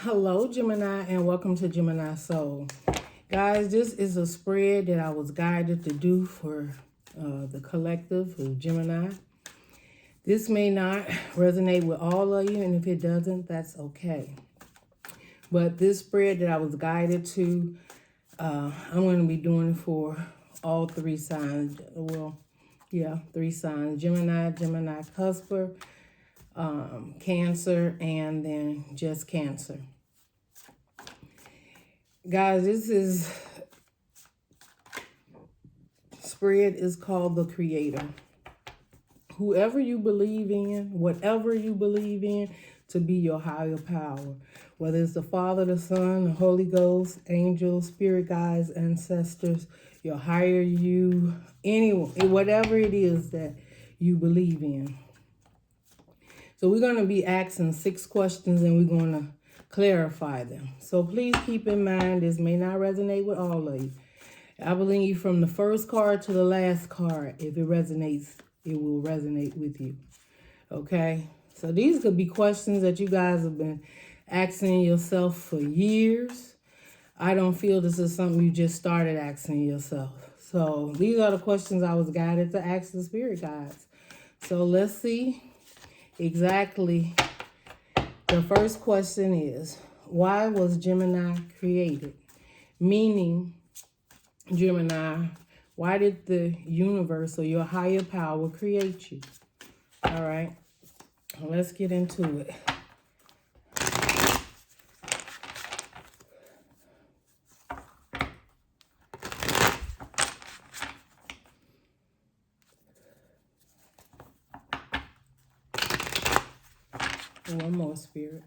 Hello, Gemini, and welcome to Gemini Soul. Guys, this is a spread that I was guided to do for the collective of Gemini. This may not resonate with all of you, and if it doesn't, that's okay. But this spread that I was guided to, I'm going to be doing for all three signs. Well, yeah, three signs. Gemini, Gemini Cusper, Cancer, and then just Cancer. Guys, this spread is called the Creator. Whoever you believe in, whatever you believe in, to be your higher power. Whether it's the Father, the Son, the Holy Ghost, angels, spirit guides, ancestors, your higher you, anyone, whatever it is that you believe in. So we're going to be asking 6 questions and we're going to clarify them. So please keep in mind, this may not resonate with all of you. I believe from the first card to the last card, if it resonates, it will resonate with you. Okay? So these could be questions that you guys have been asking yourself for years. I don't feel this is something you just started asking yourself. So these are the questions I was guided to ask the spirit guides. So let's see exactly. The first question is, why was Gemini created? Meaning, Gemini, why did the universe or your higher power create you? All right, let's get into it. One more, Spirit.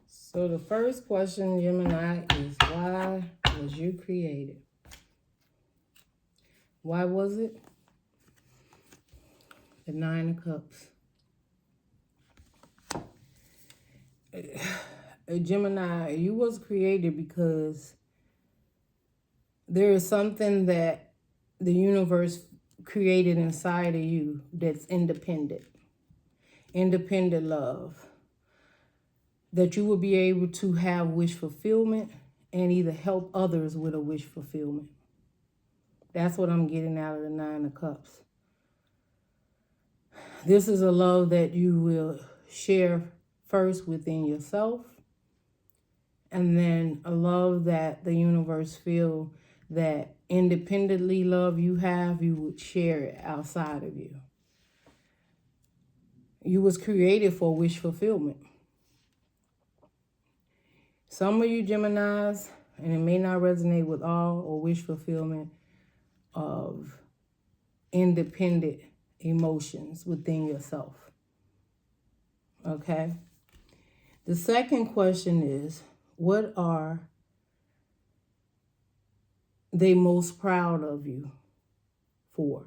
So the first question, Gemini, is why was you created? Why was it? The 9 of Cups. Gemini, you was created because there is something that the universe created inside of you that's independent. Independent love. That you will be able to have wish fulfillment and either help others with a wish fulfillment. That's what I'm getting out of the 9 of Cups. This is a love that you will share first within yourself, and then a love that the universe feel that independently love you have, you would share it outside of you. You was created for wish fulfillment. Some of you Geminis, and it may not resonate with all, or wish fulfillment of independent emotions within yourself. Okay? The second question is, what are they most proud of you for?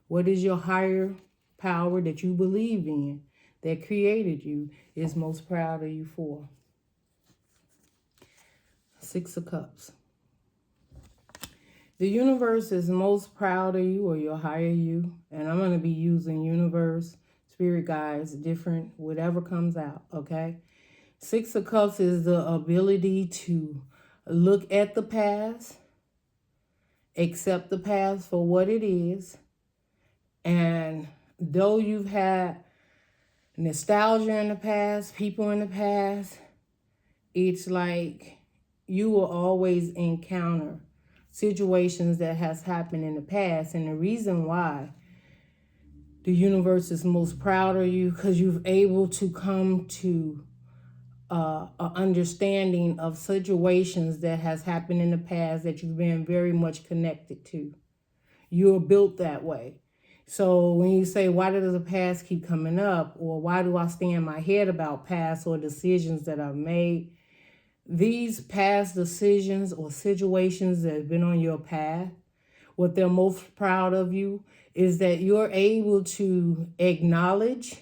What is your higher power that you believe in, that created you, is most proud of you for? 6 of Cups. The universe is most proud of you, or your higher you. And I'm going to be using universe, spirit guides, different, whatever comes out, okay? 6 of Cups is the ability to look at the past, accept the past for what it is. And though you've had nostalgia in the past, people in the past, it's like you will always encounter situations that has happened in the past. And the reason why the universe is most proud of you, because you've able to come to an understanding of situations that has happened in the past that you've been very much connected to. You're built that way. So when you say, why does the past keep coming up? Or why do I stay in my head about past or decisions that I've made? These past decisions or situations that have been on your path, what they're most proud of you is that you're able to acknowledge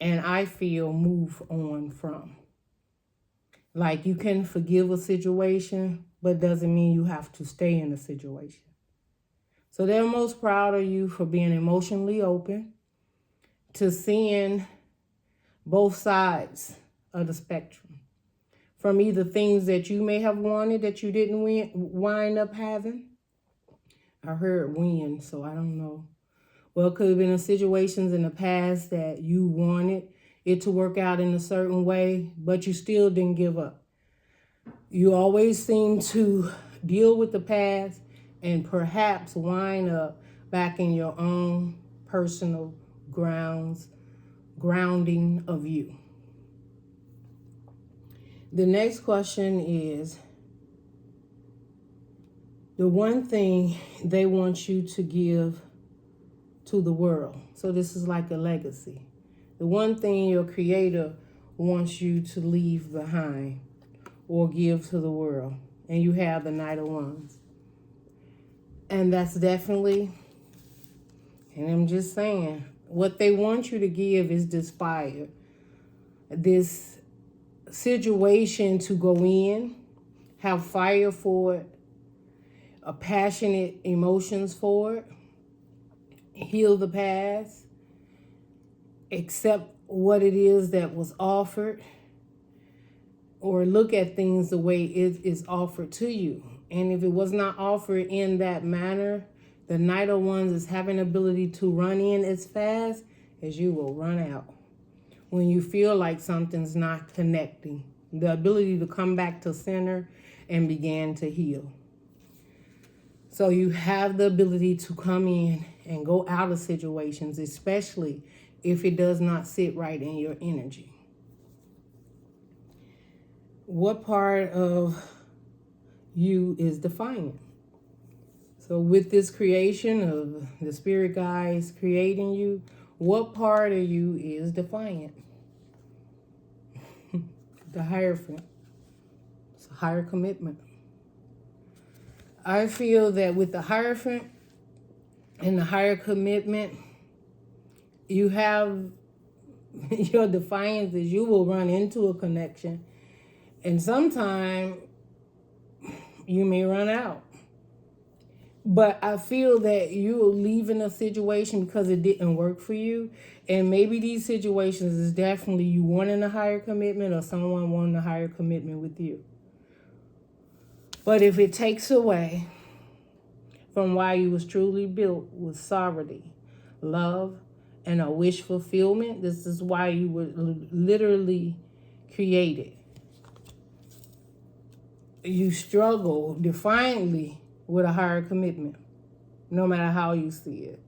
and I feel move on from. Like you can forgive a situation but doesn't mean you have to stay in the situation. So they're most proud of you for being emotionally open to seeing both sides of the spectrum. From either things that you may have wanted that you didn't wind up having. I heard win, so I don't know. Well, it could have been in situations in the past that you wanted it to work out in a certain way, but you still didn't give up. You always seem to deal with the past and perhaps wind up back in your own personal grounding of you. The next question is the one thing they want you to give to the world. So this is like a legacy. The one thing your creator wants you to leave behind or give to the world. And you have the Knight of Wands. And that's definitely, and I'm just saying, what they want you to give is this fire. This situation to go in, have fire for it, a passionate emotions for it, heal the past, accept what it is that was offered, or look at things the way it is offered to you. And if it was not offered in that manner, the Knight of Wands is having the ability to run in as fast as you will run out. When you feel like something's not connecting, the ability to come back to center and begin to heal. So you have the ability to come in and go out of situations, especially if it does not sit right in your energy. What part of you is defiant? So with this creation of the spirit guides creating you, what part of you is defiant? The Hierophant. It's a higher commitment. I feel that with the Hierophant and the higher commitment, you have your defiance is you will run into a connection. And sometime you may run out. But I feel that you're leaving a situation because it didn't work for you. And maybe these situations is definitely you wanting a higher commitment or someone wanting a higher commitment with you. But if it takes away from why you was truly built with sovereignty, love, and a wish fulfillment, this is why you were literally created. You struggle defiantly with a higher commitment, no matter how you see it,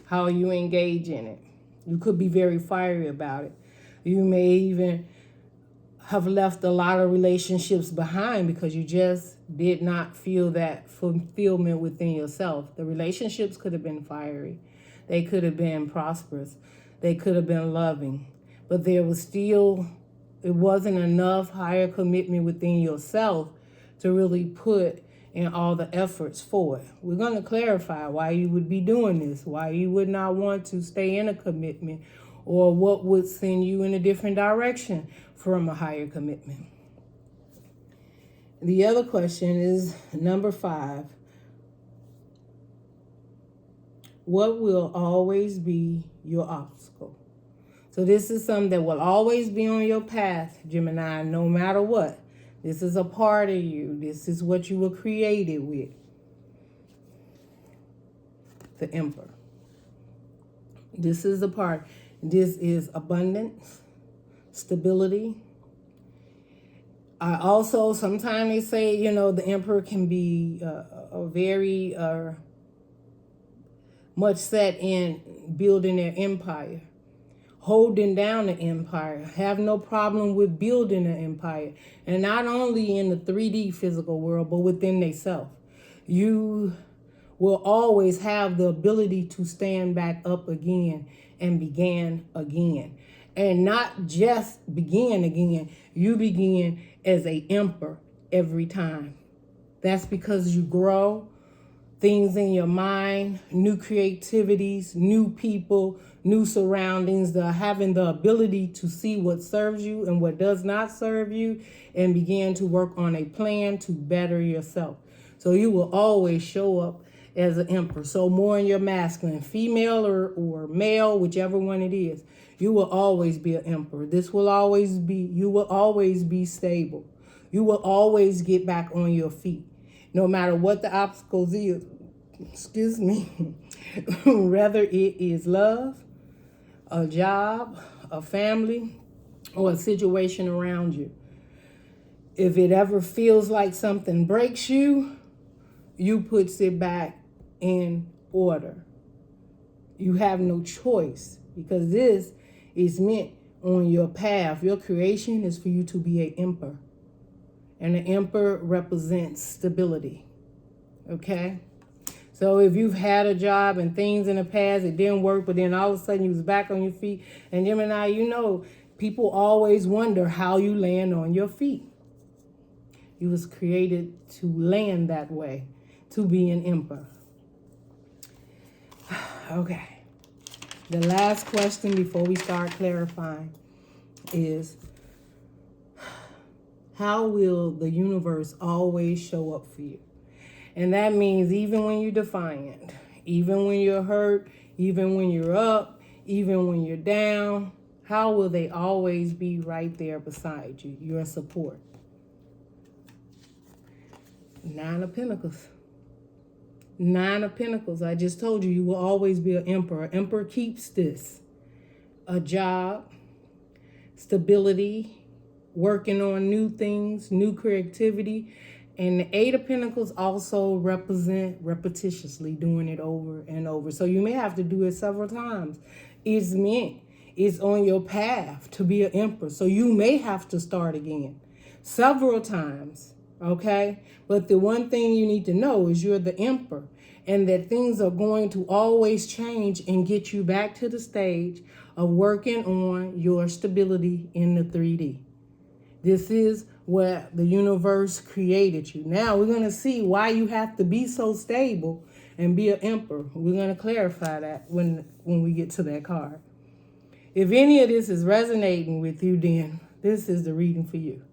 how you engage in it. You could be very fiery about it. You may even have left a lot of relationships behind because you just did not feel that fulfillment within yourself. The relationships could have been fiery. They could have been prosperous. They could have been loving. But there was still, it wasn't enough higher commitment within yourself to really put in all the efforts for it. We're going to clarify why you would be doing this, why you would not want to stay in a commitment, or what would send you in a different direction from a higher commitment. The other question is number 5. What will always be your obstacle? So this is something that will always be on your path, Gemini, no matter what. This is a part of you. This is what you were created with. The Emperor. This is a part. This is abundance, stability. Also, sometimes they say, the Emperor can be a very much set in building their empire, holding down the empire, have no problem with building an empire. And not only in the 3D physical world, but within themselves. You will always have the ability to stand back up again and begin again. And not just begin again, you begin as an emperor every time. That's because you grow things in your mind, new creativities, new people, new surroundings, having the ability to see what serves you and what does not serve you, and begin to work on a plan to better yourself. So you will always show up as an emperor. So more in your masculine, female or male, whichever one it is, you will always be an emperor. You will always be stable. You will always get back on your feet, no matter what the obstacles is. Excuse me. Whether it is love, a job, a family, or a situation around you. If it ever feels like something breaks you, you puts it back in order. You have no choice, because this is meant on your path. Your creation is for you to be an emperor. And an emperor represents stability. Okay? So if you've had a job and things in the past, it didn't work, but then all of a sudden you was back on your feet. And Gemini, you know, people always wonder how you land on your feet. You was created to land that way, to be an emperor. Okay. The last question before we start clarifying is, how will the universe always show up for you? And that means even when you're defiant, even when you're hurt, even when you're up, even when you're down, how will they always be right there beside you, your support? 9 of Pentacles. 9 of Pentacles. I just told you, you will always be an emperor. Emperor keeps this. A job, stability, working on new things, new creativity. And the 8 of Pentacles also represent repetitiously doing it over and over. So you may have to do it several times. It's meant. It's on your path to be an emperor. So you may have to start again several times. Okay? But the one thing you need to know is you're the emperor, and that things are going to always change and get you back to the stage of working on your stability in the 3D. This is where the universe created you. Now we're going to see why you have to be so stable and be an emperor. We're going to clarify that when we get to that card. If any of this is resonating with you, then this is the reading for you.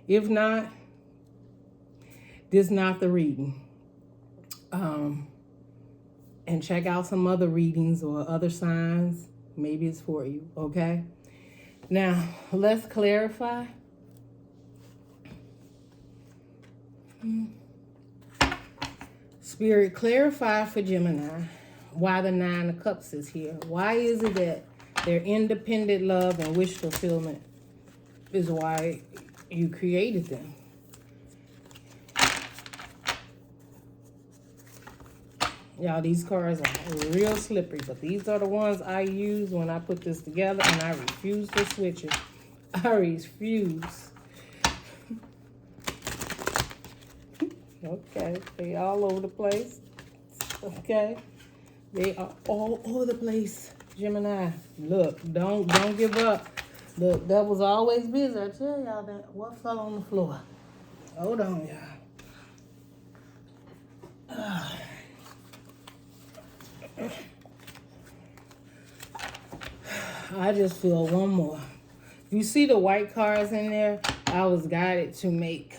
If not, this is not the reading. And check out some other readings or other signs. Maybe it's for you, okay? Now, let's clarify. Spirit, clarify for Gemini why the 9 of Cups is here. Why is it that their independent love and wish fulfillment is why you created them? Y'all, these cards are real slippery, but these are the ones I use when I put this together, and I refuse to switch it. I refuse. Okay, they all over the place. Okay, they are all over the place. Gemini, look, don't give up. The devil's always busy. I tell y'all that. What fell on the floor? Hold on, y'all. I just feel one more. You see the white cards in there? I was guided to make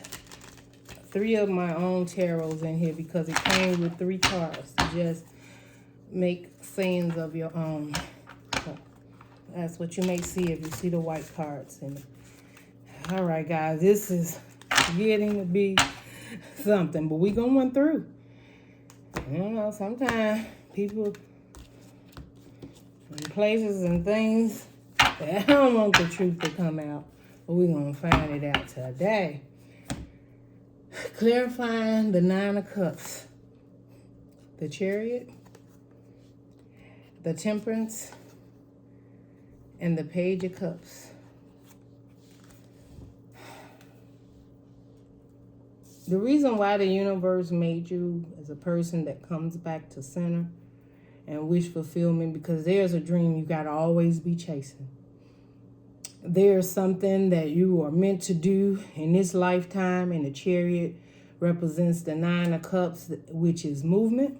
3 of my own tarots in here because it came with 3 cards to just make sayings of your own. So that's what you may see if you see the white cards in it. All right, guys, this is getting to be something, but we going through. You know, sometimes people in places and things, they don't want the truth to come out, but we're going to find it out today. Clarifying the 9 of Cups, the Chariot, the Temperance, and the Page of Cups. The reason why the universe made you as a person that comes back to center and wish fulfillment, because there's a dream you got to always be chasing. There's something that you are meant to do in this lifetime, and the Chariot represents the 9 of Cups, which is movement.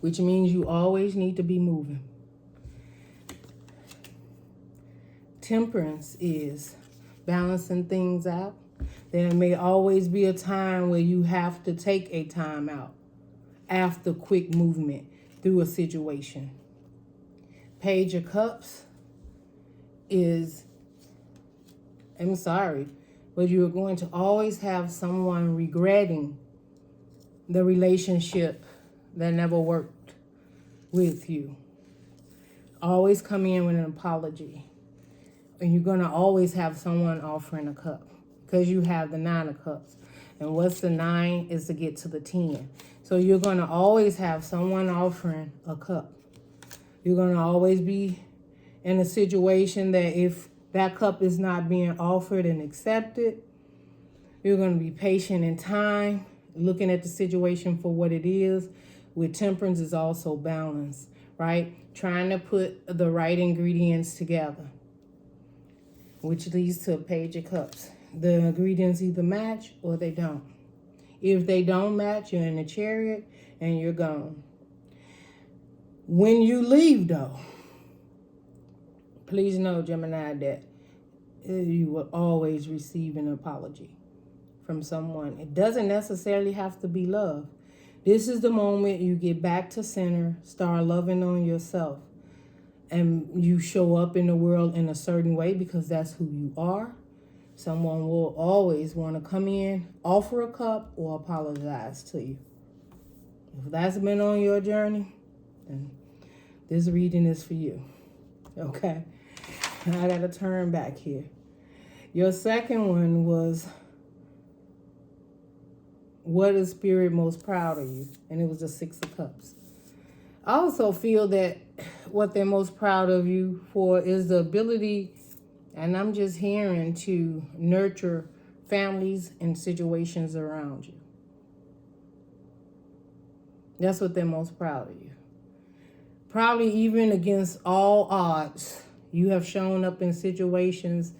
which means you always need to be moving. Temperance is balancing things out. There may always be a time where you have to take a time out after quick movement through a situation. Page of Cups is, I'm sorry, but you're going to always have someone regretting the relationship that never worked with you. Always come in with an apology. And you're going to always have someone offering a cup because you have the 9 of Cups. And what's the 9 is to get to the 10. So you're going to always have someone offering a cup. You're going to always be in a situation that if that cup is not being offered and accepted, you're going to be patient in time, looking at the situation for what it is. With Temperance is also balance, right? Trying to put the right ingredients together, which leads to a Page of Cups. The ingredients either match or they don't. If they don't match, you're in the Chariot and you're gone. When you leave, though, please know, Gemini, that you will always receive an apology from someone. It doesn't necessarily have to be love. This is the moment you get back to center, start loving on yourself, and you show up in the world in a certain way because that's who you are. Someone will always want to come in, offer a cup, or apologize to you. If that's been on your journey, then this reading is for you. Okay? I got to turn back here. Your second one was, what is Spirit most proud of you? And it was the 6 of Cups. I also feel that what they're most proud of you for is the ability, and I'm just hearing, to nurture families and situations around you. That's what they're most proud of you. Probably even against all odds, you have shown up in situations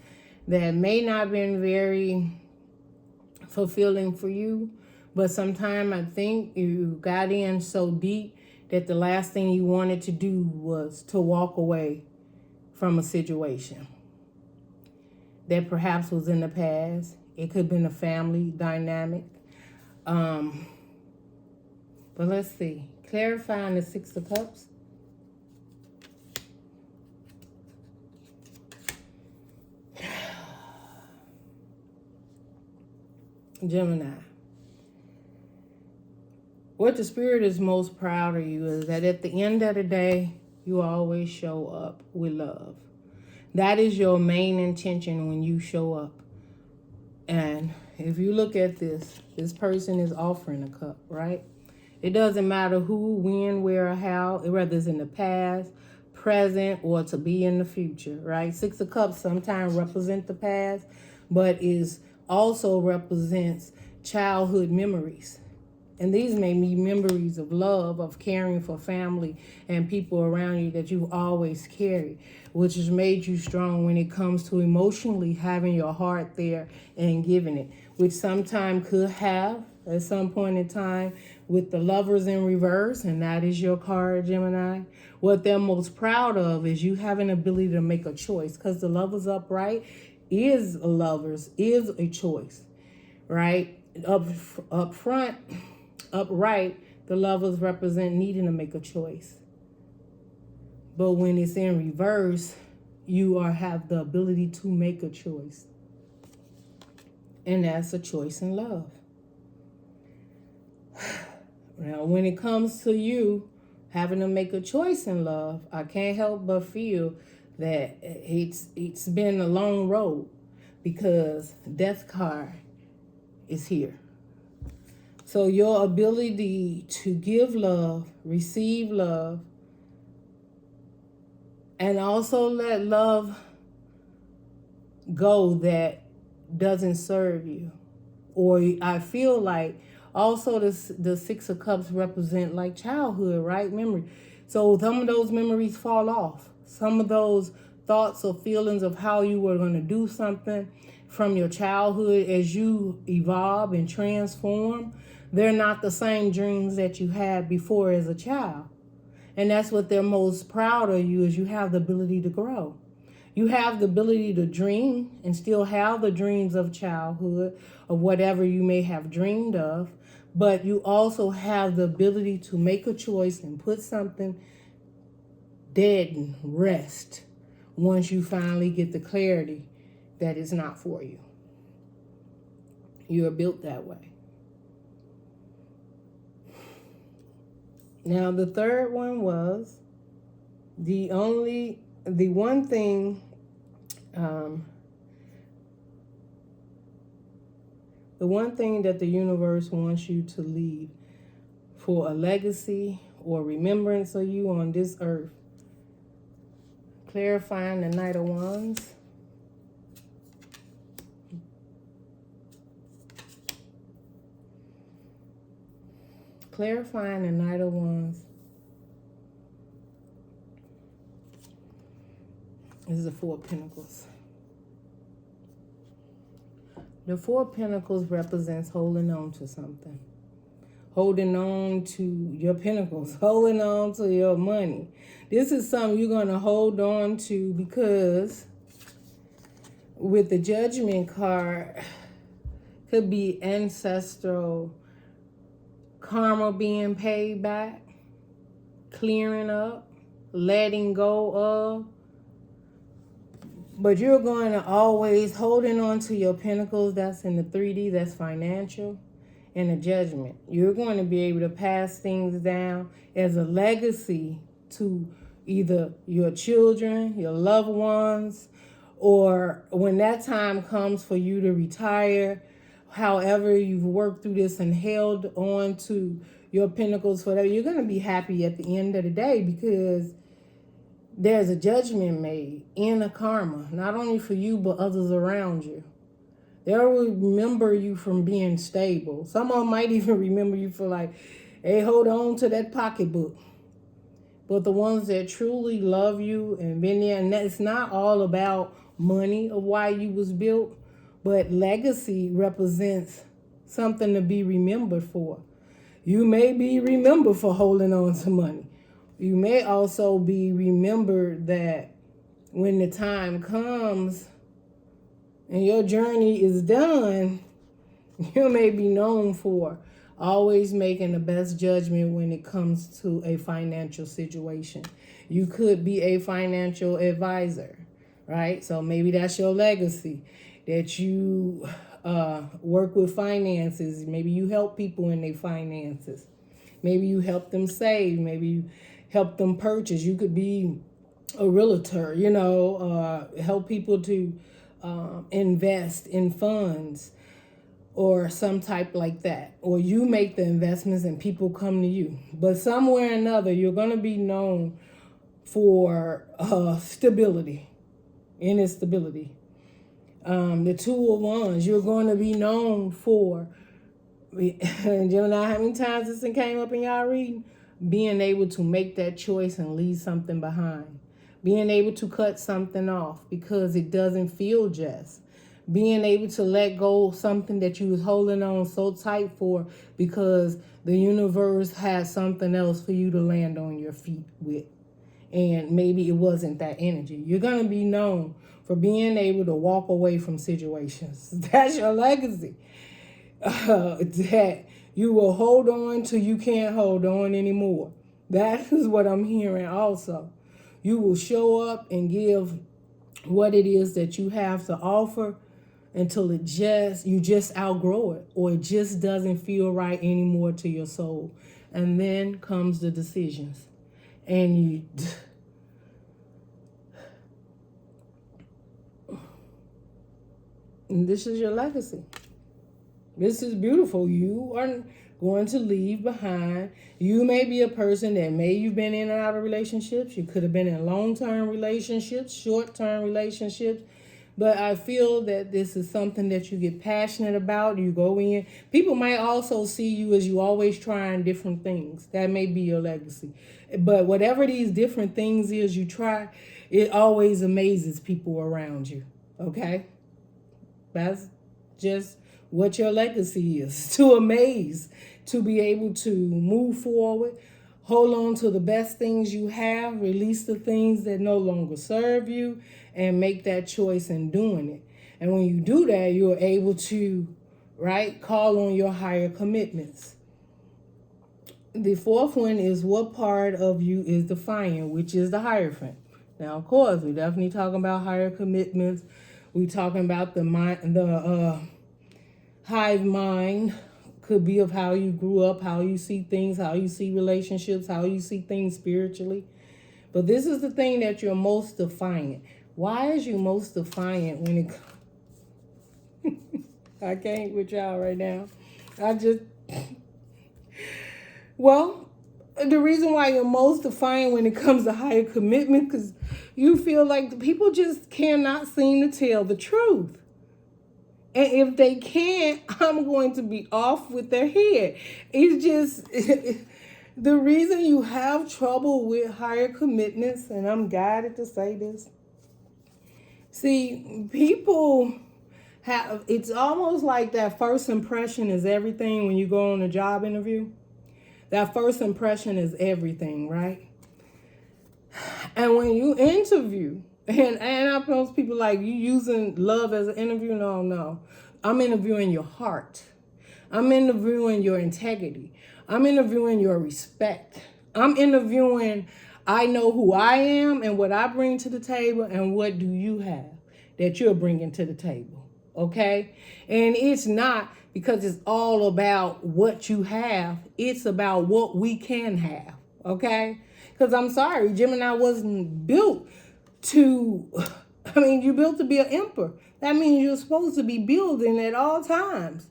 that may not have been very fulfilling for you, but sometimes I think you got in so deep that the last thing you wanted to do was to walk away from a situation that perhaps was in the past. It could have been a family dynamic. But let's see. Clarifying the 6 of Cups. Gemini. What the Spirit is most proud of you is that at the end of the day, you always show up with love. That is your main intention when you show up. And if you look at this person is offering a cup, right? It doesn't matter who, when, where, or how, whether it's in the past, present, or to be in the future, right? 6 of Cups sometimes represent the past, but is also represents childhood memories. And these may be memories of love, of caring for family and people around you that you've always carried, which has made you strong when it comes to emotionally having your heart there and giving it, which sometimes could have at some point in time with the Lovers in reverse, and that is your card, Gemini. What they're most proud of is you have an ability to make a choice, because the Lovers upright is a Lovers, is a choice, right? Up front, upright, the Lovers represent needing to make a choice. But when it's in reverse, you have the ability to make a choice. And that's a choice in love. Now, when it comes to you having to make a choice in love, I can't help but feel that it's been a long road, because Death card is here. So your ability to give love, receive love, and also let love go that doesn't serve you. Or I feel like also the 6 of Cups represent like childhood, right? Memory. So some of those memories fall off. Some of those thoughts or feelings of how you were going to do something from your childhood, as you evolve and transform, they're not the same dreams that you had before as a child. And that's what they're most proud of you, is you have the ability to grow. You have the ability to dream and still have the dreams of childhood or whatever you may have dreamed of. But you also have the ability to make a choice and put something dead and rest once you finally get the clarity that it's not for you. You are built that way. Now, the third one was the one thing that the universe wants you to leave for a legacy or remembrance of you on this earth. Clarifying the Knight of Wands. Clarifying the Knight of Wands. This is the Four of Pentacles. The Four of Pentacles represents holding on to something. Holding on to your pentacles. Holding on to your money. This is something you're going to hold on to because with the Judgment card, could be ancestral karma being paid back, clearing up, letting go of. But you're going to always holding on to your pentacles. That's in the 3D, that's financial, and the Judgment. You're going to be able to pass things down as a legacy to either your children, your loved ones, or when that time comes for you to retire, however you've worked through this and held on to your pentacles for that, you're going to be happy at the end of the day because there's a judgment made in a karma, not only for you, but others around you. They'll remember you from being stable. Some of them might even remember you for like, hey, hold on to that pocketbook. But the ones that truly love you and been there, and it's not all about money or why you was built, but legacy represents something to be remembered for. You may be remembered for holding on to money. You may also be remembered that when the time comes and your journey is done, you may be known for always making the best judgment when it comes to a financial situation. You could be a financial advisor, right? So maybe that's your legacy, that you work with finances. Maybe you help people in their finances. Maybe you help them save. Maybe you help them purchase. You could be a realtor, help people to invest in funds or some type like that. Or you make the investments and people come to you. But somewhere or another, you're going to be known for stability, inner stability. The Two of Wands, you're going to be known for, Gemini, how many times this thing came up in y'all reading? Being able to make that choice and leave something behind. Being able to cut something off because it doesn't feel just. Being able to let go of something that you was holding on so tight for because the universe had something else for you to land on your feet with. And maybe it wasn't that energy. You're going to be known for being able to walk away from situations. That's your legacy. That you will hold on till you can't hold on anymore. That is what I'm hearing also. You will show up and give what it is that you have to offer until you just outgrow it, or it just doesn't feel right anymore to your soul. And then comes the decisions. And this is your legacy. This is beautiful. You are going to leave behind. You may be a person that you've been in and out of relationships. You could have been in long-term relationships, short-term relationships. But I feel that this is something that you get passionate about. You go in. People might also see you as you always trying different things. That may be your legacy. But whatever these different things is you try, it always amazes people around you. Okay? That's just what your legacy is. To amaze, to be able to move forward, Hold on to the best things you have, release the things that no longer serve you, and make that choice in doing it. And when you do that, you're able to, right, call on your higher commitments. The fourth one is what part of you is defiant, which is the Hierophant. Now, of course, we're definitely talking about higher commitments. We're talking about the mind, the hive mind. Could be of how you grew up, how you see things, how you see relationships, how you see things spiritually. But this is the thing that you're most defiant. Why is you most defiant when it I can't with y'all right now. Well, the reason why you're most defiant when it comes to higher commitment, because you feel like the people just cannot seem to tell the truth. And if they can't, I'm going to be off with their head. It's just the reason you have trouble with higher commitments, and I'm guided to say this. See, people have, it's almost like that first impression is everything when you go on a job interview. That first impression is everything, right? And when you interview, and I post people like, you using love as an interview? No. I'm interviewing your heart. I'm interviewing your integrity. I'm interviewing your respect. I'm interviewing, I know who I am and what I bring to the table, and what do you have that you're bringing to the table, okay? And it's not because it's all about what you have. It's about what we can have, okay? Because I'm sorry, Gemini wasn't built to, you're built to be an emperor. That means you're supposed to be building at all times,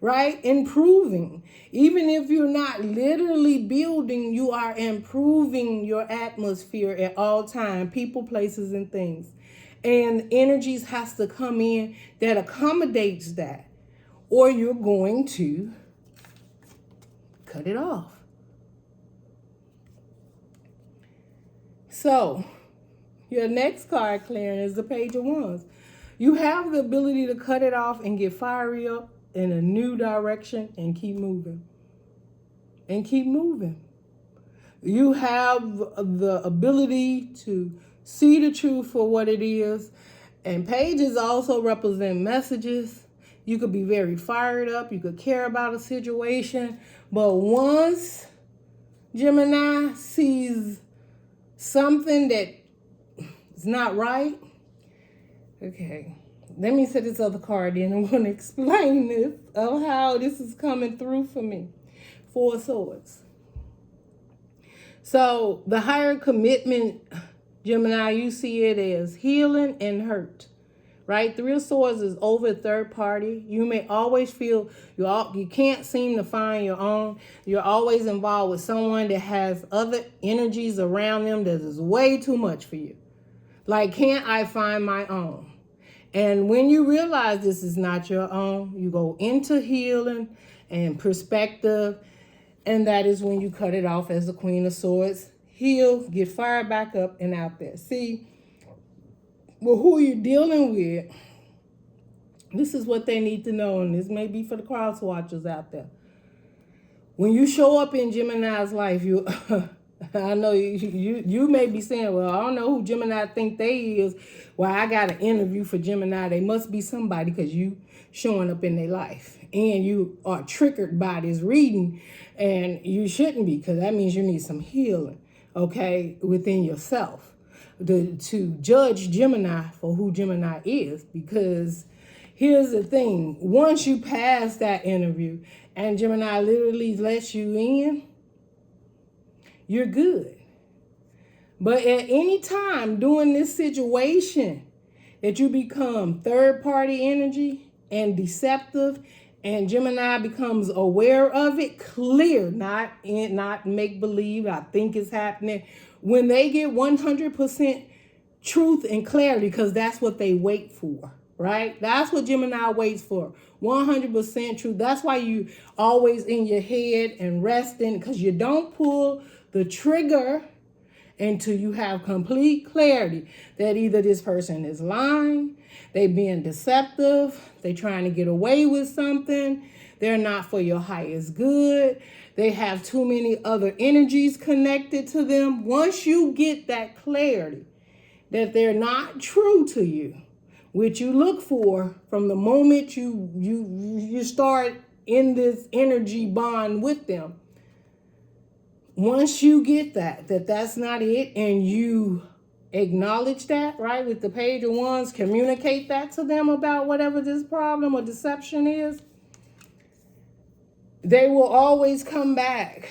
right? Improving. Even if you're not literally building, you are improving your atmosphere at all times, people, places, and things. And energies has to come in that accommodates that, or you're going to cut it off. So, your next card clearing is the Page of Wands. You have the ability to cut it off and get fiery up in a new direction and keep moving. And keep moving. You have the ability to see the truth for what it is. And pages also represent messages. You could be very fired up. You could care about a situation. But once Gemini sees something that is not right, okay, let me set this other card in. I'm going to explain this of how this is coming through for me. Four of Swords. So the higher commitment, Gemini, you see it as healing and hurt, right? Three of Swords is over a third party. You may always feel you can't seem to find your own. You're always involved with someone that has other energies around them that is way too much for you. Like, can't I find my own? And when you realize this is not your own, you go into healing and perspective. And that is when you cut it off as the Queen of Swords. Heal, get fired back up and out there. See, well, who you're dealing with, this is what they need to know. And this may be for the cross watchers out there. When you show up in Gemini's life, I know you may be saying, well, I don't know who Gemini think they is. Well, I got an interview for Gemini. They must be somebody because you showing up in their life. And you are triggered by this reading. And you shouldn't be, because that means you need some healing, okay, within yourself. To judge Gemini for who Gemini is. Because here's the thing. Once you pass that interview and Gemini literally lets you in, you're good. But at any time during this situation that you become third-party energy and deceptive, and Gemini becomes aware of it, clear, not make-believe, I think it's happening. When they get 100% truth and clarity, because that's what they wait for, right? That's what Gemini waits for, 100% truth. That's why you always in your head and resting, because you don't pull the trigger until you have complete clarity that either this person is lying, they being deceptive, they trying to get away with something, they're not for your highest good, They have too many other energies connected to them. Once you get that clarity that they're not true to you, which you look for from the moment you start in this energy bond with them. Once you get that's not it, and you acknowledge that, right, with the Page of Wands, communicate that to them about whatever this problem or deception is, they will always come back,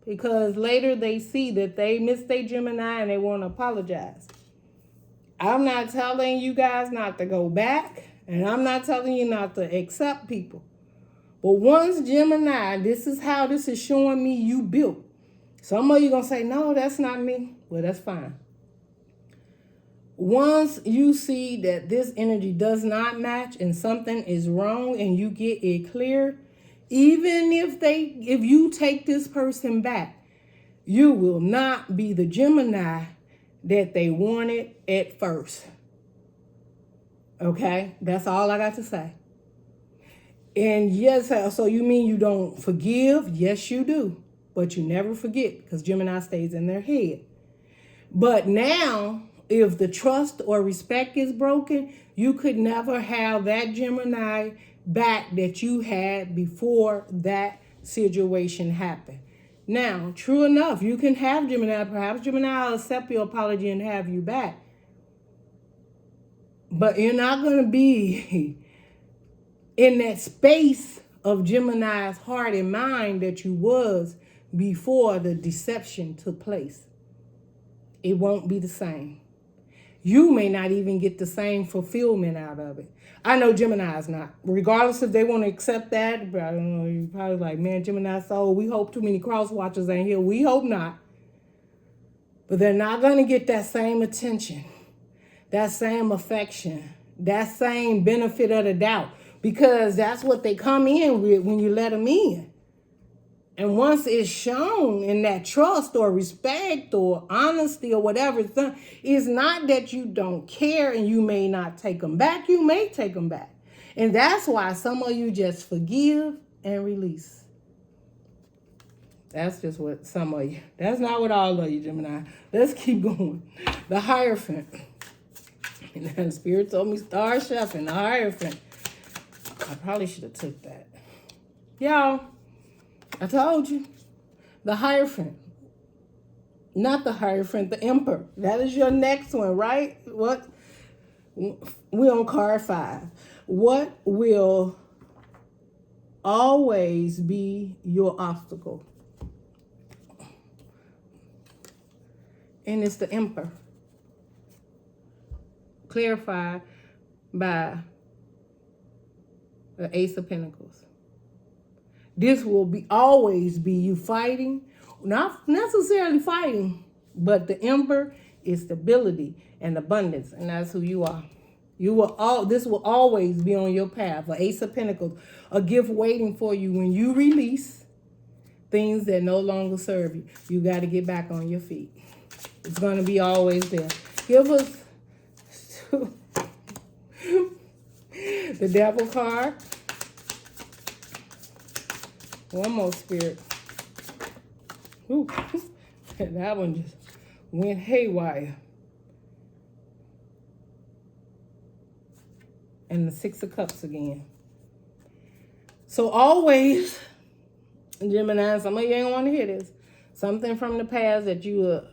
because later they see that they missed their Gemini and they want to apologize. I'm not telling you guys not to go back, and I'm not telling you not to accept people. But once Gemini, this is how this is showing me you built. Some of you going to say, no, that's not me. Well, that's fine. Once you see that this energy does not match and something is wrong and you get it clear, even if you take this person back, you will not be the Gemini that they wanted at first. Okay? That's all I got to say. And yes, so you mean you don't forgive? Yes, you do. But you never forget, because Gemini stays in their head. But now, if the trust or respect is broken, you could never have that Gemini back that you had before that situation happened. Now, true enough, you can have Gemini. Perhaps Gemini will accept your apology and have you back. But you're not going to be in that space of Gemini's heart and mind that you was before the deception took place. It won't be the same. You may not even get the same fulfillment out of it. I know Gemini's not. Regardless if they want to accept that, but I don't know, you're probably like, man, Gemini soul, we hope too many cross watchers ain't here. We hope not. But they're not going to get that same attention, that same affection, that same benefit of the doubt, because that's what they come in with when you let them in. And once it's shown in that trust or respect or honesty or whatever, it's not that you don't care and you may not take them back. You may take them back. And that's why some of you just forgive and release. That's just what some of you. That's not what all of you, Gemini. Let's keep going. The Hierophant. And then Spirit told me start shuffling. The Hierophant. I probably should have took that. Y'all. I told you. The Hierophant. Not the Hierophant, the Emperor. That is your next one, right? What? We're on card 5. What will always be your obstacle? And it's the Emperor. Clarified by the Ace of Pentacles. This will always be you fighting, not necessarily fighting, but the Emperor is stability and abundance, and that's who you are. This will always be on your path. The Ace of Pentacles, a gift waiting for you when you release things that no longer serve you. You got to get back on your feet. It's going to be always there. Give us the Devil card. One more, Spirit. Ooh, that one just went haywire. And the Six of Cups again. So always, Gemini, some of you ain't want to hear this. Something from the past that you were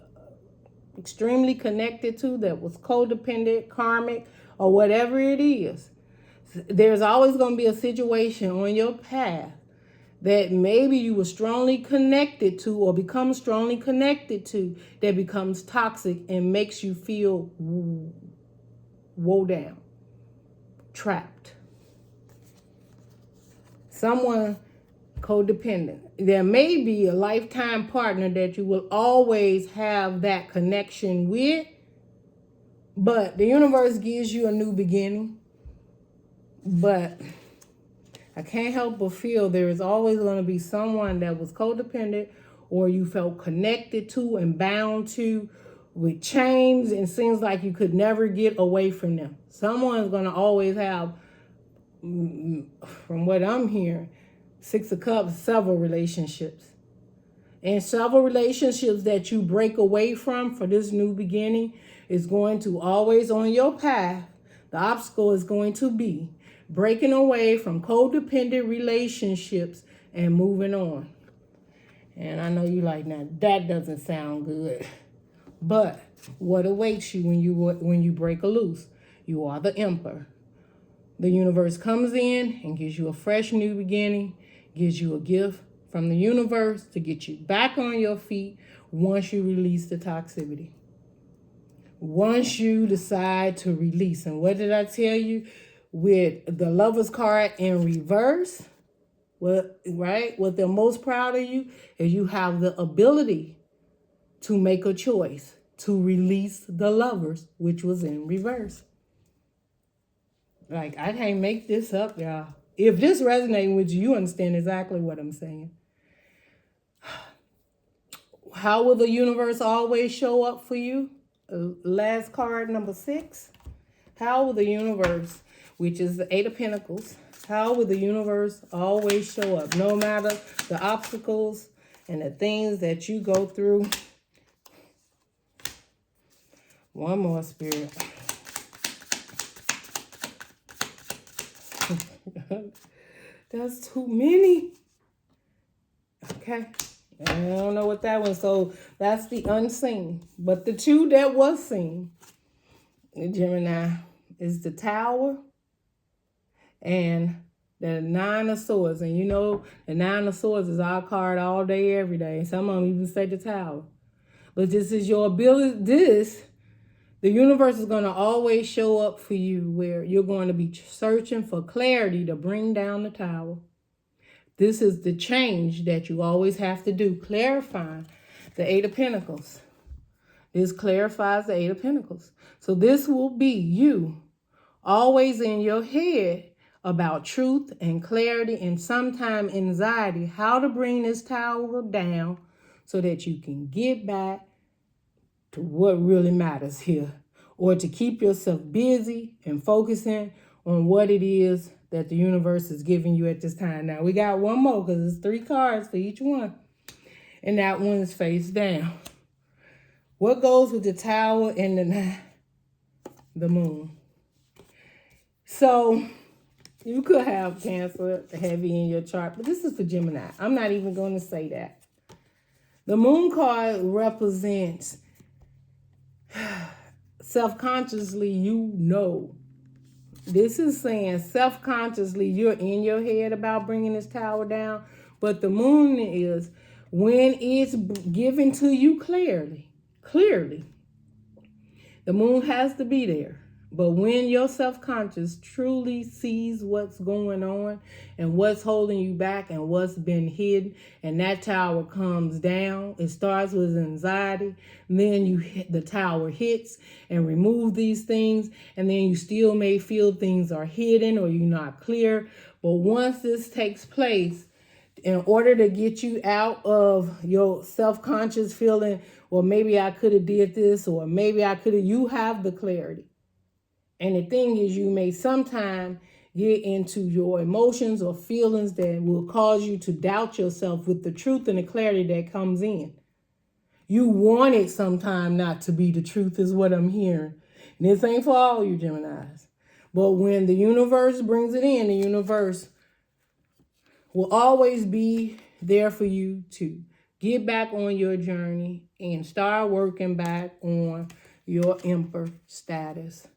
extremely connected to, that was codependent, karmic, or whatever it is. There's always going to be a situation on your path that maybe you were strongly connected to or become strongly connected to that becomes toxic and makes you feel woe down, trapped. Someone codependent. There may be a lifetime partner that you will always have that connection with, but the universe gives you a new beginning. But I can't help but feel there is always going to be someone that was codependent or you felt connected to and bound to with chains, and seems like you could never get away from them. Someone's going to always have, from what I'm hearing, Six of Cups, several relationships. And several relationships that you break away from for this new beginning is going to always on your path. The obstacle is going to be breaking away from codependent relationships and moving on. And I know you like, now that doesn't sound good. But what awaits you when you break a loose? You are the Emperor. The universe comes in and gives you a fresh new beginning, gives you a gift from the universe to get you back on your feet once you release the toxicity. Once you decide to release. And what did I tell you? With the Lover's card in reverse, what they're most proud of you is you have the ability to make a choice to release the Lovers, which was in reverse. Like, I can't make this up, y'all. If this resonates with you, you understand exactly what I'm saying. How will the universe always show up for you? Last card, number 6. How will the universe, which is the 8 of Pentacles, how will the universe always show up? No matter the obstacles and the things that you go through. One more, Spirit. That's too many. Okay. I don't know what that one. So that's the unseen. But the 2 that was seen, Gemini, is the Tower and the 9 of Swords. And you know, the 9 of Swords is our card all day, every day. Some of them even say the Tower. But this is your ability. The universe is going to always show up for you where you're going to be searching for clarity to bring down the Tower. This is the change that you always have to do, clarifying the 8 of Pentacles. This clarifies the 8 of Pentacles. So this will be you always in your head about truth and clarity and sometimes anxiety, how to bring this Tower down so that you can get back to what really matters here, or to keep yourself busy and focusing on what it is that the universe is giving you at this time. Now, we got one more because it's 3 cards for each one, and that one is face down. What goes with the Tower and the Moon? So, you could have Cancer heavy in your chart, but this is for Gemini. I'm not even going to say that. The Moon card represents self-consciously, you know. This is saying self-consciously you're in your head about bringing this Tower down. But the Moon is when it's given to you clearly. The Moon has to be there. But when your self-conscious truly sees what's going on and what's holding you back and what's been hidden, and that Tower comes down, it starts with anxiety, then the Tower hits and remove these things, and then you still may feel things are hidden or you're not clear. But once this takes place, in order to get you out of your self-conscious feeling, well, maybe I could have did this, or maybe I could have, you have the clarity. And the thing is, you may sometime get into your emotions or feelings that will cause you to doubt yourself with the truth and the clarity that comes in. You want it sometime not to be the truth is what I'm hearing. And this ain't for all you Geminis. But when the universe brings it in, the universe will always be there for you to get back on your journey and start working back on your Emperor status.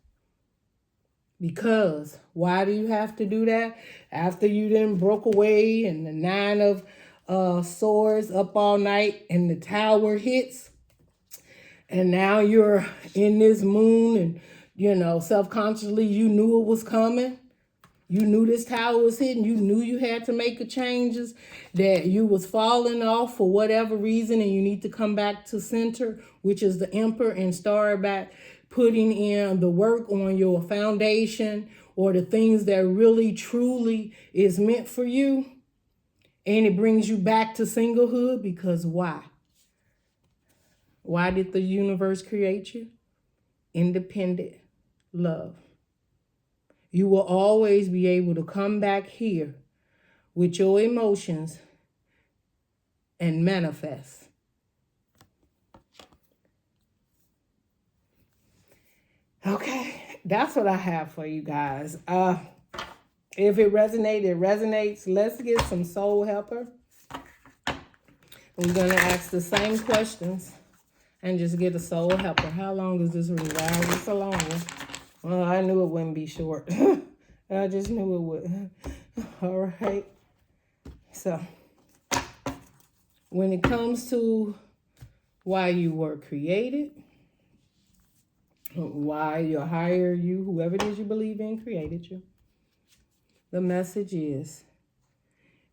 Because why do you have to do that? After you then broke away and the 9 of Swords up all night and the Tower hits, and now you're in this Moon and, you know, self-consciously you knew it was coming. You knew this Tower was hitting. You knew you had to make the changes, that you was falling off for whatever reason and you need to come back to center, which is the Emperor, and start back putting in the work on your foundation or the things that really truly is meant for you. And it brings you back to singlehood, because why? Why did the universe create you? Independent love. You will always be able to come back here with your emotions and manifest. Okay, that's what I have for you guys. If it resonates, it resonates. Let's get some soul helper. We're going to ask the same questions and just get a soul helper. How long is this reading, guys? It's a long one. Well, I knew it wouldn't be short. I just knew it would. All right. So, when it comes to why you were created, why your higher you, whoever it is you believe in, created you, the message is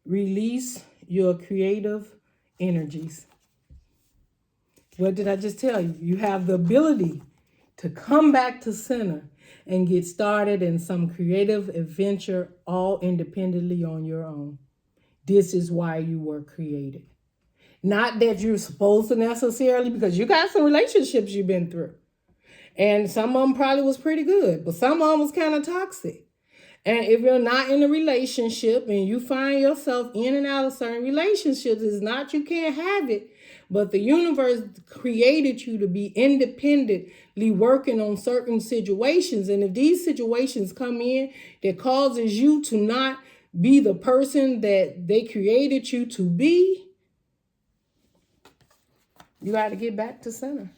release your creative energies. What did I just tell you? You have the ability to come back to center and get started in some creative adventure all independently on your own. This is why you were created. Not that you're supposed to necessarily, because you got some relationships you've been through. And some of them probably was pretty good, but some of them was kind of toxic. And if you're not in a relationship and you find yourself in and out of certain relationships, it's not you can't have it, but the universe created you to be independently working on certain situations. And if these situations come in that causes you to not be the person that they created you to be, you got to get back to center.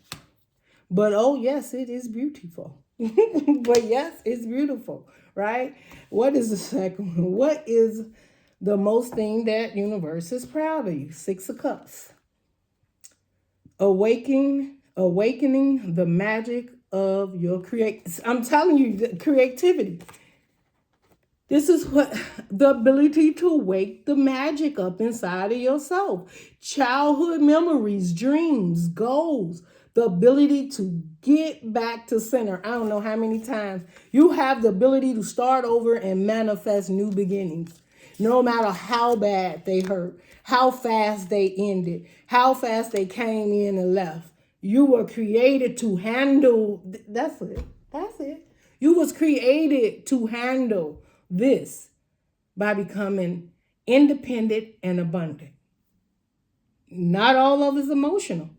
But oh yes, it is beautiful. But yes, it's beautiful, right? What is the second one? What is the most thing that universe is proud of you? 6 of Cups. Awakening the magic of your I'm telling you, the creativity. This is what the ability to wake the magic up inside of yourself. Childhood memories, dreams, goals, the ability to get back to center. I don't know how many times you have the ability to start over and manifest new beginnings. No matter how bad they hurt, how fast they ended, how fast they came in and left. You were created to handle, that's it. That's it. You was created to handle this by becoming independent and abundant. Not all of it is emotional.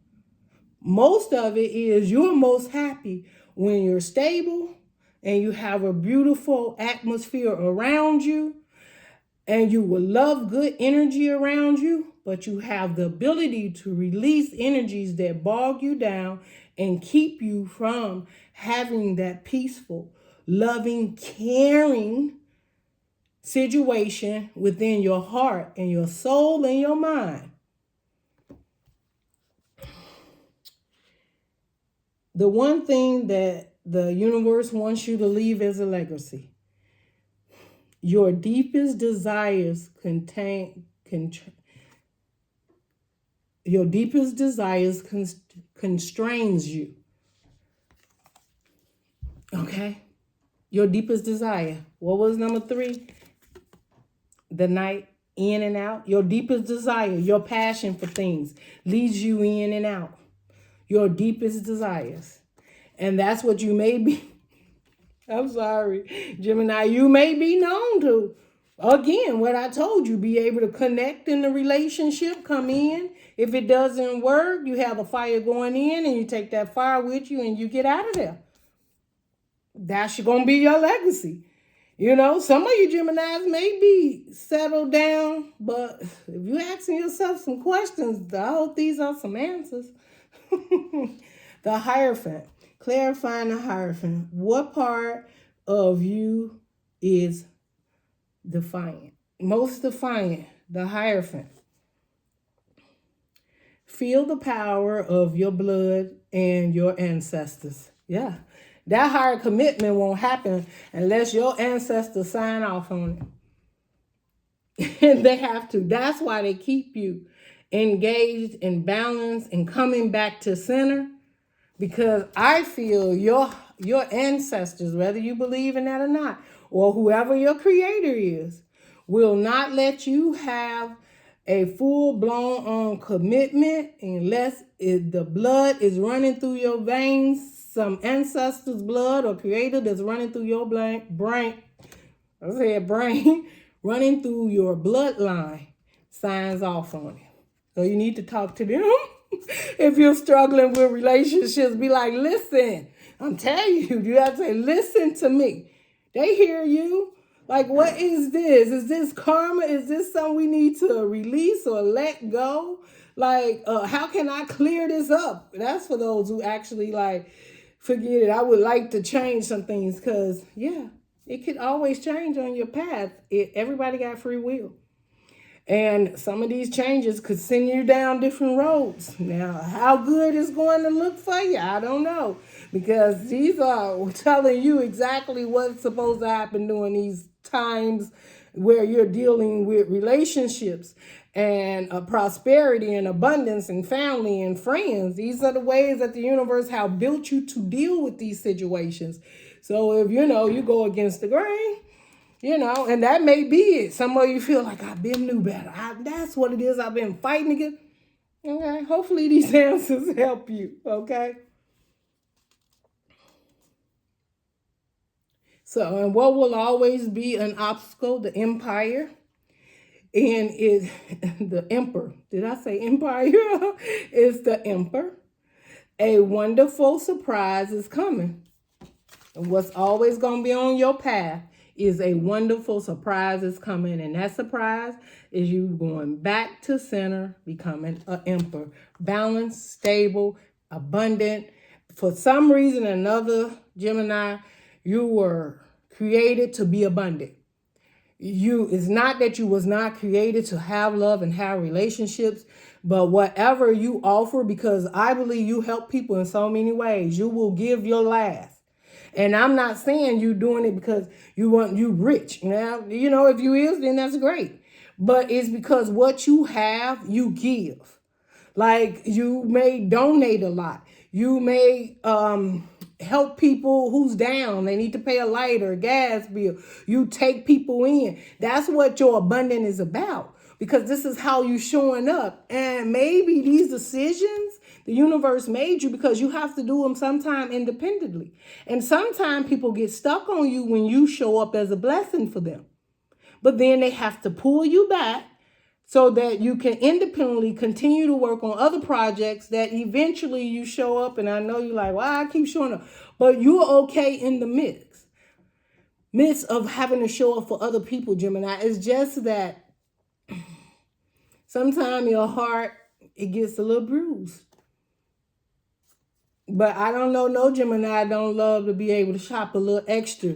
Most of it is you're most happy when you're stable and you have a beautiful atmosphere around you and you will love good energy around you, but you have the ability to release energies that bog you down and keep you from having that peaceful, loving, caring situation within your heart and your soul and your mind. The one thing that the universe wants you to leave as a legacy, your deepest desires constrains you. Okay? Your deepest desire. What was number 3? The night in and out. Your deepest desire, your passion for things leads you in and out. Your deepest desires. And that's what you may be. I'm sorry, Gemini, you may be known to. Again, what I told you, be able to connect in the relationship, come in. If it doesn't work, you have a fire going in and you take that fire with you and you get out of there. That's going to be your legacy. You know, some of you Geminis may be settled down, but if you're asking yourself some questions, I hope these are some answers. The Hierophant. Clarifying the Hierophant. What part of you is defiant? Most defiant, the Hierophant. Feel the power of your blood and your ancestors. Yeah. That higher commitment won't happen unless your ancestors sign off on it. And they have to. That's why they keep you engaged and balanced and coming back to center. Because I feel your ancestors, whether you believe in that or not, or whoever your creator is, will not let you have a full-blown commitment unless the blood is running through your veins, some ancestors' blood or creator that's running through your brain, running through your bloodline, signs off on it. So you need to talk to them. If you're struggling with relationships, be like, listen, I'm telling you, you have to say, listen to me. They hear you. Like, what is this? Is this karma? Is this something we need to release or let go? Like, how can I clear this up? That's for those who actually, like, forget it. I would like to change some things because, yeah, it could always change on your path. Everybody got free will. And some of these changes could send you down different roads. Now, how good it's going to look for you, I don't know. Because these are telling you exactly what's supposed to happen during these times where you're dealing with relationships and prosperity and abundance and family and friends. These are the ways that the universe has built you to deal with these situations. So if, you go against the grain, and that may be it. Some of you feel like I've been knew better. That's what it is. I've been fighting against. Okay, hopefully these answers help you, okay? So, and what will always be an obstacle? The empire. And is the emperor. Did I say empire? It's the emperor. A wonderful surprise is coming. And what's always going to be on your path is a wonderful surprise is coming. And that surprise is you going back to center, becoming an emperor. Balanced, stable, abundant. For some reason or another, Gemini, you were created to be abundant. It's not that you was not created to have love and have relationships, but whatever you offer, because I believe you help people in so many ways, you will give your last. And I'm not saying you doing it because you rich. Now, if you is, then that's great. But it's because what you have, you give. Like you may donate a lot. You may help people who's down. They need to pay a light or a gas bill. You take people in. That's what your abundance is about. Because this is how you showing up. And maybe these decisions, the universe made you because you have to do them sometime independently. And sometimes people get stuck on you when you show up as a blessing for them. But then they have to pull you back so that you can independently continue to work on other projects that eventually you show up. And I know you're like, well, I keep showing up. But you're okay in the midst of having to show up for other people, Gemini. It's just that sometimes your heart, it gets a little bruised. But I don't know, no Gemini don't love to be able to shop a little extra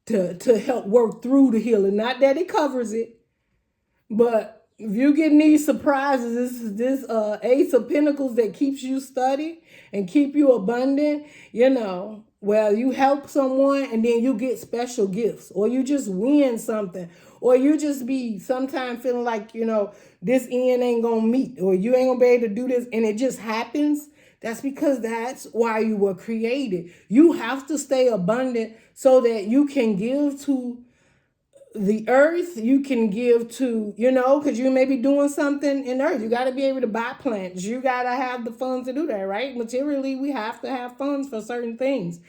to help work through the healing. Not that it covers it, but if you get these surprises, this Ace of Pentacles that keeps you steady and keep you abundant, well, you help someone and then you get special gifts, or you just win something, or you just be sometimes feeling like, this end ain't gonna meet, or you ain't gonna be able to do this, and it just happens. That's because that's why you were created. You have to stay abundant so that you can give to the earth. You can give to, because you may be doing something in earth. You got to be able to buy plants. You got to have the funds to do that, right? Materially, we have to have funds for certain things.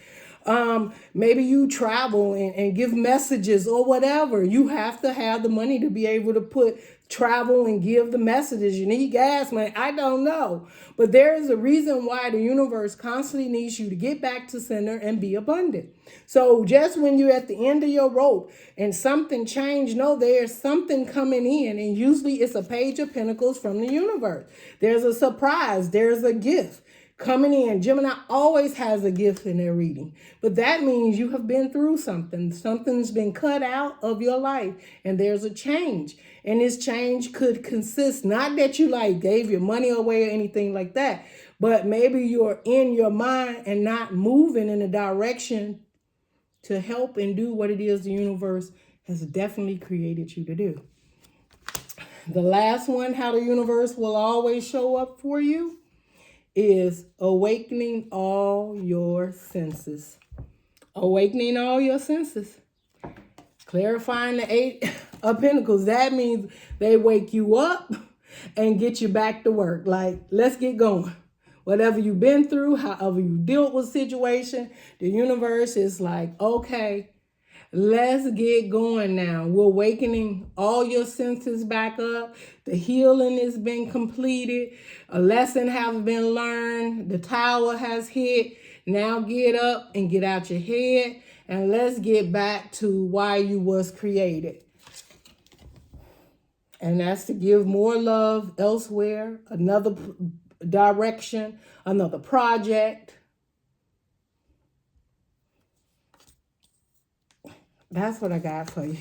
Maybe you travel and give messages or whatever. You have to have the money to be able to travel and give the messages. You need gas, man. I don't know. But there is a reason why the universe constantly needs you to get back to center and be abundant. So just when you're at the end of your rope and something changed, there's something coming in. And usually it's a page of pentacles from the universe. There's a surprise. There's a gift coming in. Gemini always has a gift in their reading. But that means you have been through something. Something's been cut out of your life and there's a change. And this change could consist, not that you gave your money away or anything like that, but maybe you're in your mind and not moving in a direction to help and do what it is the universe has definitely created you to do. The last one, how the universe will always show up for you, is awakening all your senses. Awakening all your senses. Clarifying the 8 of Pentacles. That means they wake you up and get you back to work. Let's get going. Whatever you've been through, however you dealt with situation, the universe is like, okay, Let's get going now. We're awakening all your senses back up. The healing has been completed. A lesson has been learned. The tower has hit. Now get up and get out your head. And let's get back to why you was created. And that's to give more love elsewhere, another direction, another project. That's what I got for you.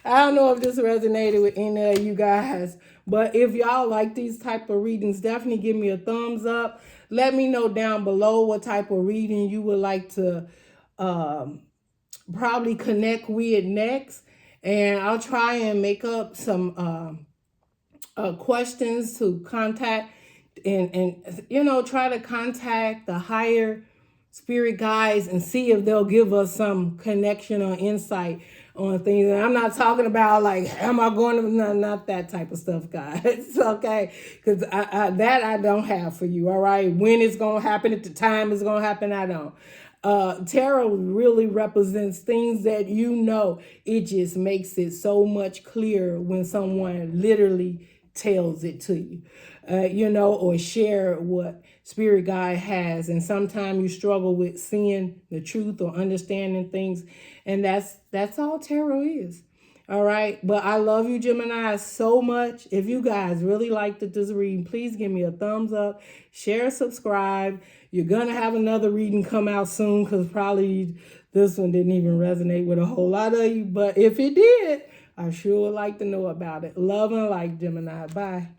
I don't know if this resonated with any of you guys, but if y'all like these type of readings, definitely give me a thumbs up. Let me know down below what type of reading you would like to probably connect with next. And I'll try and make up some questions to contact and you know, try to contact the higher spirit guides and see if they'll give us some connection or insight on things. And I'm not talking about like, am I going to, no, not that type of stuff, guys. Okay, because that I don't have for you. All right, when it's going to happen, at the time it's going to happen, I don't. Tarot really represents things that you know. It just makes it so much clearer when someone literally tells it to you, you know, or share what spirit guide has. And sometimes you struggle with seeing the truth or understanding things, and that's all tarot is. All right, but I love you, Gemini, so much. If you guys really liked this reading, please give me a thumbs up, share, subscribe. You're gonna have another reading come out soon, because probably this one didn't even resonate with a whole lot of you, but if it did, I sure would like to know about it. Love and light, Gemini. Bye.